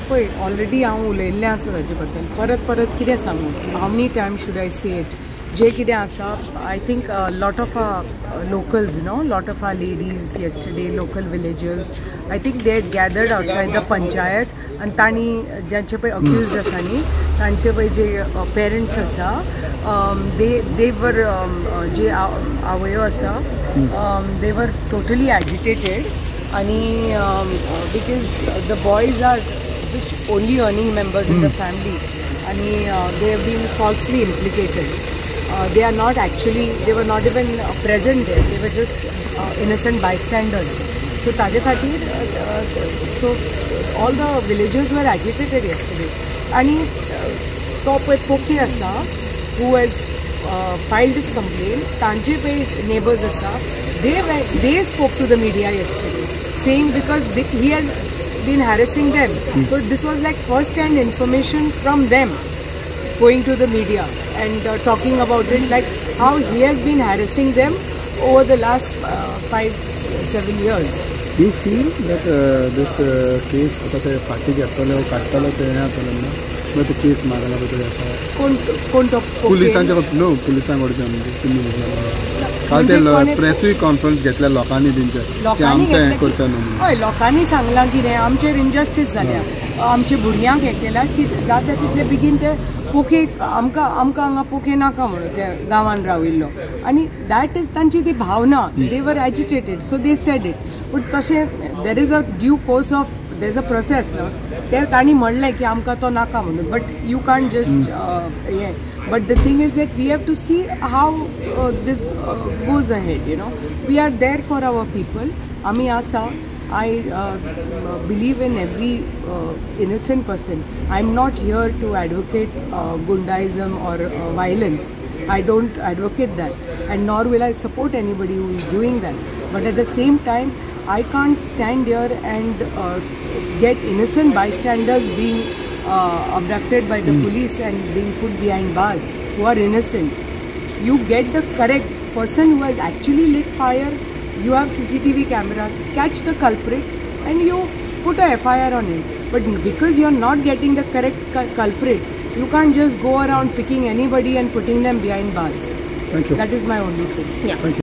पळय ऑलरेडी हांव उलयल्लें आसा ताजे बद्दल परत कितें सांगू how many time should I say it जे कितें आसा I think lot of locals lot of our ladies yesterday local villagers I think they had gathered outside the panchayat and तांणी ज्यांचे पळय अक्यूज्ड आसा न्ही तांचे पळय जे पेरंट्स आसा they were जे आवयो आसा they were totally agitated आणि because the boys are just only earning members in the family and they have been falsely implicated. They are not actually, they were not even present there, they were just innocent bystanders. So ताजे खातीर so all the villagers were agitated yesterday and तो पळय पोके आसा who has filed this complaint तांचे पळय neighbors आसा they spoke to the media yesterday saying because he has been harassing them. So this was like first hand information from them going to the media and talking about it, like how he has been harassing them over the last 5-7 years. Do you feel that this case आता फाटी घेतलो काडटलो ते but the case मागला बद्दल कोण तो पुलिसांच्या no पुलिसांकडच्यान तुम्ही काल ते प्रेस कॉन्फरन्स घेतल्या लोकांनी तेंचे आमचे हे करता न्हू हय लोकांनी सांगलां कितें आमचेर इनजस्टीस जाल्या आमच्या भुरग्यांक हें केलां की जाता तितले बेगीन ते पोके आमकां हांगा पोके नाका म्हणून त्या गांवान राविल्लो आनी दॅट इज तांची ती भावना they were agitated so they said it but तशें there is a due course of there is a process न्हू ते तांणी म्हणलें की आमकां तो नाका म्हणून बट यू कांट जस्ट हें but the thing is that we have to see how this goes ahead we are there for our people आमी आसा I believe in every innocent person. I'm not here to advocate Gundaism or violence. I don't advocate that and nor will I support anybody who is doing that. But at the same time, I can't stand here and get innocent bystanders being abducted by the police and being put behind bars who are innocent. You get the correct person who has actually lit fire. You have CCTV cameras, catch the culprit and you put a FIR on him. But because you are not getting the correct culprit, you can't just go around picking anybody and putting them behind bars. Thank you. That is my only thing. Yeah. Thank you.